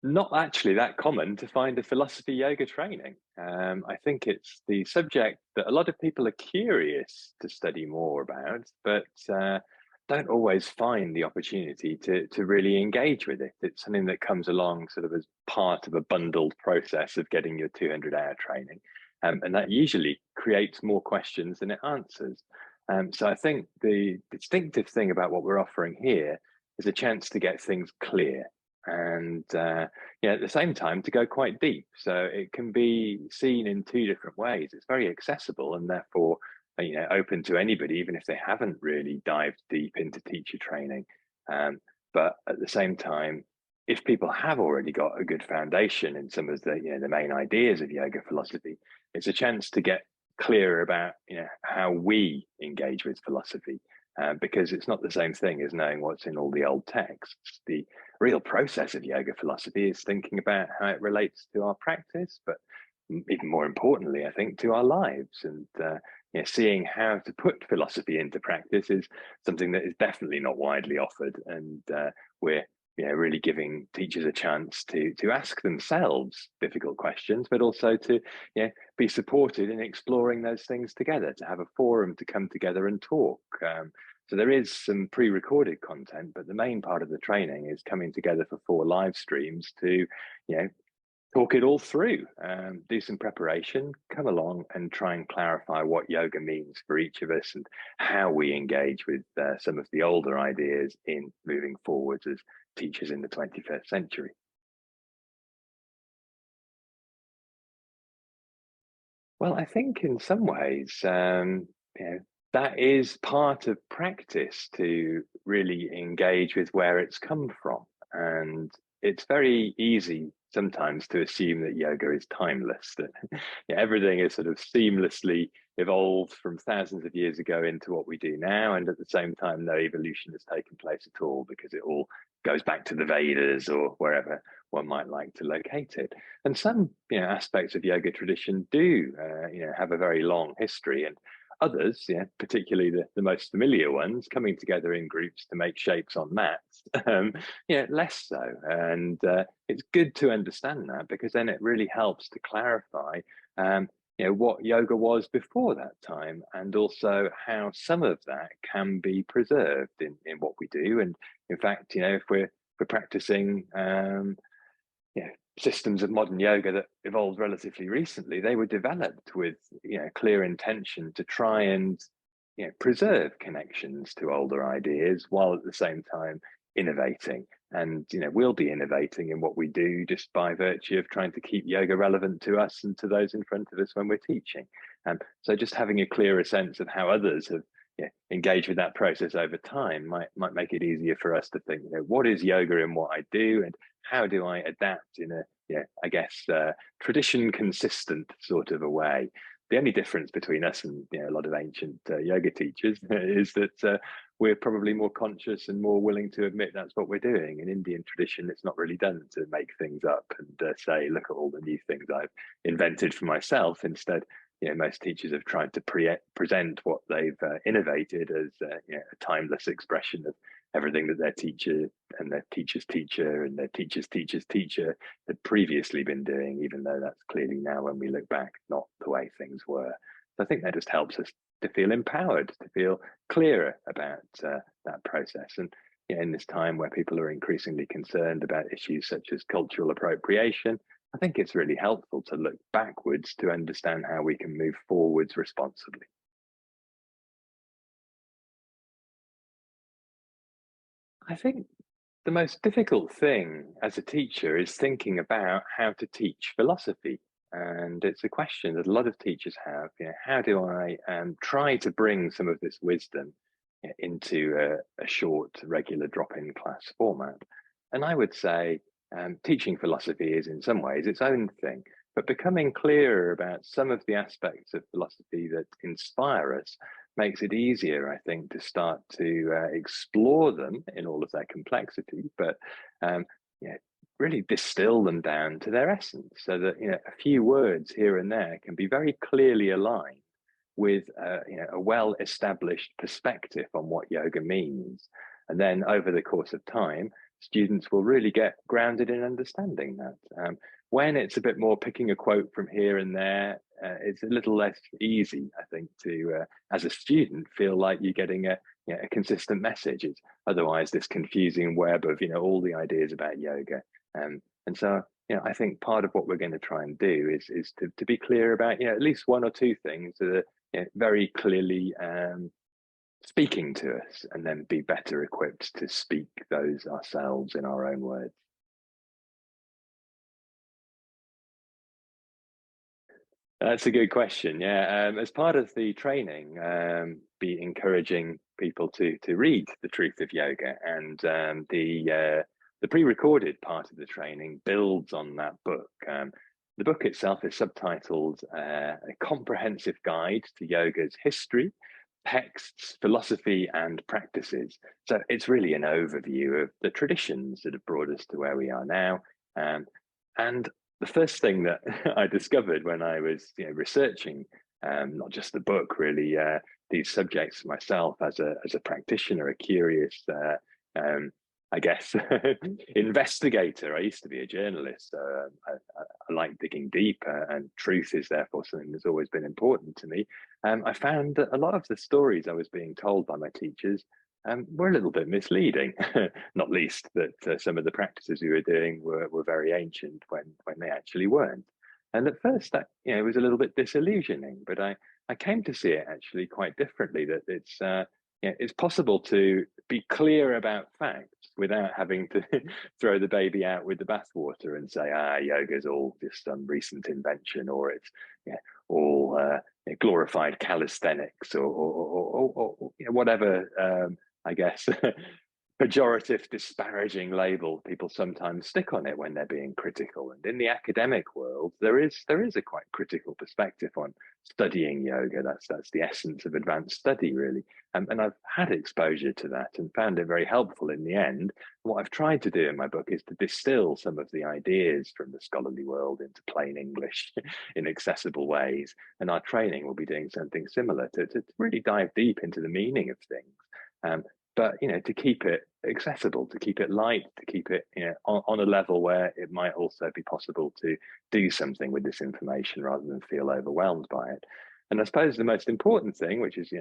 not actually that common to find a philosophy yoga training. I think it's the subject that a lot of people are curious to study more about, but don't always find the opportunity to really engage with it. It's something that comes along sort of as part of a bundled process of getting your 200-hour training. And that usually creates more questions than it answers. So I think the distinctive thing about what we're offering here is a chance to get things clear and at the same time to go quite deep. So it can be seen in two different ways. It's very accessible and therefore open to anybody, even if they haven't really dived deep into teacher training. But at the same time, if people have already got a good foundation in some of the main ideas of yoga philosophy, it's a chance to get clearer about how we engage with philosophy. Because it's not the same thing as knowing what's in all the old texts. The real process of yoga philosophy is thinking about how it relates to our practice, but even more importantly, I think, to our lives. And seeing how to put philosophy into practice is something that is definitely not widely offered. And we're really giving teachers a chance to ask themselves difficult questions, but also to be supported in exploring those things together, to have a forum to come together and talk. So there is some pre-recorded content, but the main part of the training is coming together for 4 live streams to talk it all through, do some preparation, come along and try and clarify what yoga means for each of us and how we engage with some of the older ideas in moving forwards as teachers in the 21st century. Well, I think in some ways, that is part of practice to really engage with where it's come from. And it's very easy sometimes to assume that yoga is timeless, that everything is sort of seamlessly evolved from thousands of years ago into what we do now. And at the same time, no evolution has taken place at all because it all goes back to the Vedas or wherever one might like to locate it. And some aspects of yoga tradition do have a very long history, and others, particularly the most familiar ones, coming together in groups to make shapes on mats, less so. And it's good to understand that, because then it really helps to clarify what yoga was before that time, and also how some of that can be preserved in what we do. And in fact, if we're practicing systems of modern yoga that evolved relatively recently, they were developed with clear intention to try and preserve connections to older ideas while at the same time innovating. And we'll be innovating in what we do just by virtue of trying to keep yoga relevant to us and to those in front of us when we're teaching. So just having a clearer sense of how others have engaged with that process over time might make it easier for us to think, what is yoga in what I do, and how do I adapt in a tradition consistent sort of a way. The only difference between us and a lot of ancient yoga teachers is that we're probably more conscious and more willing to admit that's what we're doing. In Indian tradition, it's not really done to make things up and say, look at all the new things I've invented for myself. Instead, most teachers have tried to present what they've innovated as a timeless expression of everything that their teacher and their teacher's teacher and their teacher's teacher's teacher had previously been doing, even though that's clearly now, when we look back, not the way things were. So I think that just helps us to feel empowered, to feel clearer about that process. And in this time where people are increasingly concerned about issues such as cultural appropriation, I think it's really helpful to look backwards to understand how we can move forwards responsibly. I think the most difficult thing as a teacher is thinking about how to teach philosophy. And it's a question that a lot of teachers have. How do I try to bring some of this wisdom into a short, regular drop-in class format? And I would say teaching philosophy is in some ways its own thing, but becoming clearer about some of the aspects of philosophy that inspire us makes it easier, I think, to start to explore them in all of their complexity, but really distill them down to their essence, so that a few words here and there can be very clearly aligned with a well-established perspective on what yoga means. And then over the course of time, students will really get grounded in understanding that. When it's a bit more picking a quote from here and there, it's a little less easy, I think, to, as a student, feel like you're getting a consistent message. It's otherwise this confusing web of, all the ideas about yoga. And so, I think part of what we're going to try and do is to be clear about, at least one or two things that are very clearly speaking to us, and then be better equipped to speak those ourselves in our own words. That's a good question. Yeah, as part of the training, be encouraging people to read The Truth of Yoga, and the pre-recorded part of the training builds on that book. The book itself is subtitled "A Comprehensive Guide to Yoga's History, Texts, Philosophy, and Practices." So it's really an overview of the traditions that have brought us to where we are now, and the first thing that I discovered when I was researching not just the book, really, these subjects myself as a practitioner, a curious, I guess, investigator. I used to be a journalist, so I like digging deep, and truth is therefore something that's always been important to me. I found that a lot of the stories I was being told by my teachers were a little bit misleading, not least that some of the practices we were doing were very ancient when they actually weren't. And at first that it was a little bit disillusioning, but I came to see it actually quite differently, that it's possible to be clear about facts without having to throw the baby out with the bathwater and say, yoga's all just some recent invention, or it's all glorified calisthenics, or whatever, I guess, pejorative, disparaging label people sometimes stick on it when they're being critical. And in the academic world, there is a quite critical perspective on studying yoga. That's the essence of advanced study, really. And I've had exposure to that and found it very helpful in the end. What I've tried to do in my book is to distill some of the ideas from the scholarly world into plain English in accessible ways. And our training will be doing something similar to really dive deep into the meaning of things. But to keep it accessible, to keep it light, to keep it on a level where it might also be possible to do something with this information rather than feel overwhelmed by it. And I suppose the most important thing, which is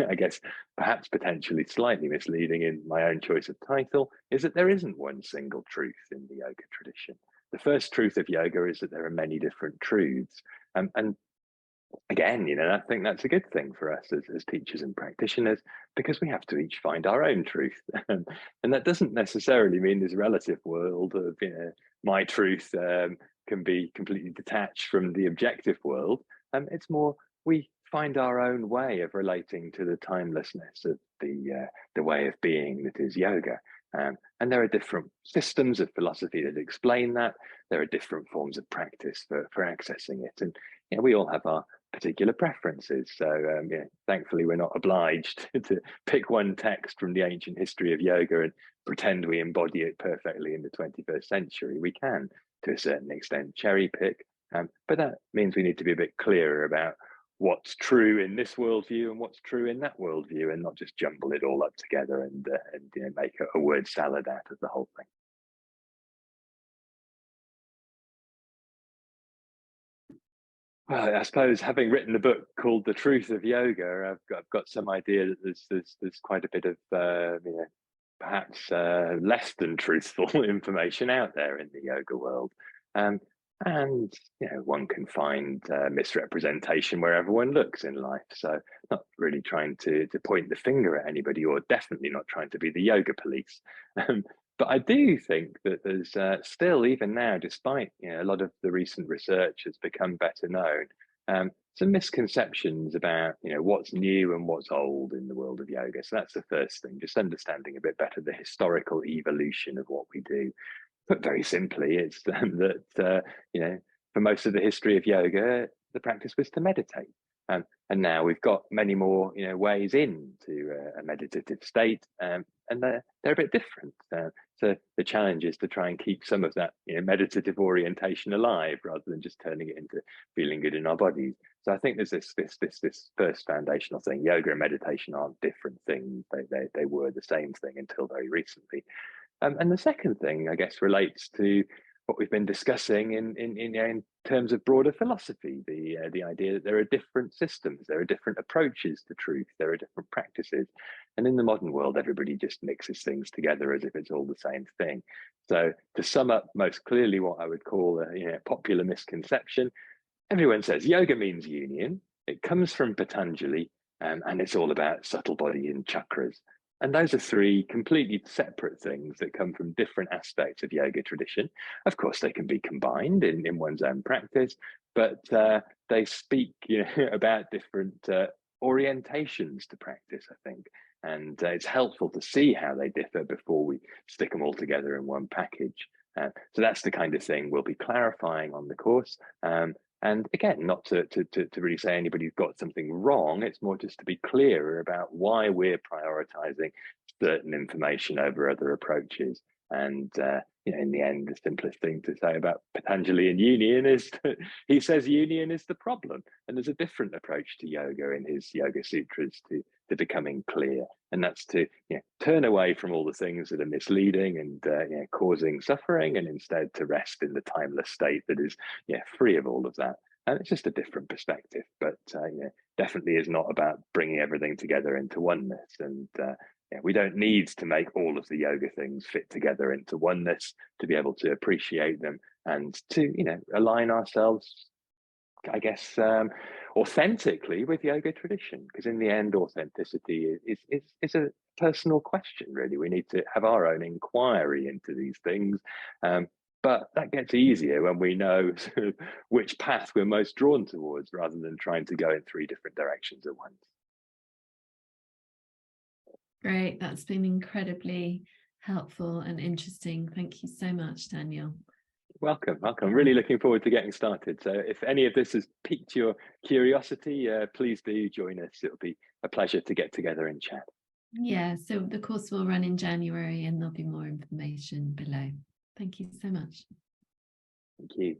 I guess perhaps potentially slightly misleading in my own choice of title, is that there isn't one single truth in the yoga tradition. The first truth of yoga is that there are many different truths, and again, I think that's a good thing for us as teachers and practitioners, because we have to each find our own truth. And that doesn't necessarily mean this relative world of, my truth can be completely detached from the objective world. It's more, we find our own way of relating to the timelessness of the way of being that is yoga. And there are different systems of philosophy that explain that. There are different forms of practice for accessing it. And we all have our particular preferences. So thankfully, we're not obliged to pick one text from the ancient history of yoga and pretend we embody it perfectly in the 21st century. We can, to a certain extent, cherry pick. But that means we need to be a bit clearer about what's true in this worldview and what's true in that worldview, and not just jumble it all up together and make a word salad out of the whole thing. Well, I suppose having written the book called "The Truth of Yoga," I've got some idea that there's quite a bit of perhaps less than truthful information out there in the yoga world, and one can find misrepresentation wherever one looks in life. So not really trying to point the finger at anybody, or definitely not trying to be the yoga police. But I do think that there's still, even now, despite a lot of the recent research has become better known, some misconceptions about what's new and what's old in the world of yoga. So that's the first thing, just understanding a bit better the historical evolution of what we do. Put very simply, it's that for most of the history of yoga, the practice was to meditate. And now we've got many more ways into a meditative state, and they're a bit different. So the challenge is to try and keep some of that meditative orientation alive, rather than just turning it into feeling good in our bodies. So I think there's this first foundational thing: yoga and meditation aren't different things. They were the same thing until very recently. And the second thing, I guess, relates to what we've been discussing in terms of broader philosophy, the idea that there are different systems, there are different approaches to truth, there are different practices. And in the modern world, everybody just mixes things together as if it's all the same thing. So to sum up most clearly what I would call a popular misconception, everyone says yoga means union. It comes from Patanjali, and it's all about subtle body and chakras. And those are three completely separate things that come from different aspects of yoga tradition. Of course, they can be combined in one's own practice, but they speak about different orientations to practice, I think. And it's helpful to see how they differ before we stick them all together in one package. So that's the kind of thing we'll be clarifying on the course. And again, not to really say anybody's got something wrong, it's more just to be clearer about why we're prioritizing certain information over other approaches. And in the end, the simplest thing to say about Patanjali and union is that he says union is the problem. And there's a different approach to yoga in his Yoga Sutras to becoming clear. And that's to turn away from all the things that are misleading and causing suffering, and instead to rest in the timeless state that is free of all of that. And it's just a different perspective, but definitely is not about bringing everything together into oneness. And we don't need to make all of the yoga things fit together into oneness to be able to appreciate them and to align ourselves, I guess, authentically with yoga tradition, because in the end, authenticity is a personal question, really. We need to have our own inquiry into these things. But that gets easier when we know sort of which path we're most drawn towards, rather than trying to go in three different directions at once. Great, that's been incredibly helpful and interesting. Thank you so much, Daniel. Welcome. Really looking forward to getting started. So if any of this has piqued your curiosity, please do join us. It'll be a pleasure to get together and chat. Yeah, so the course will run in January and there'll be more information below. Thank you so much. Thank you.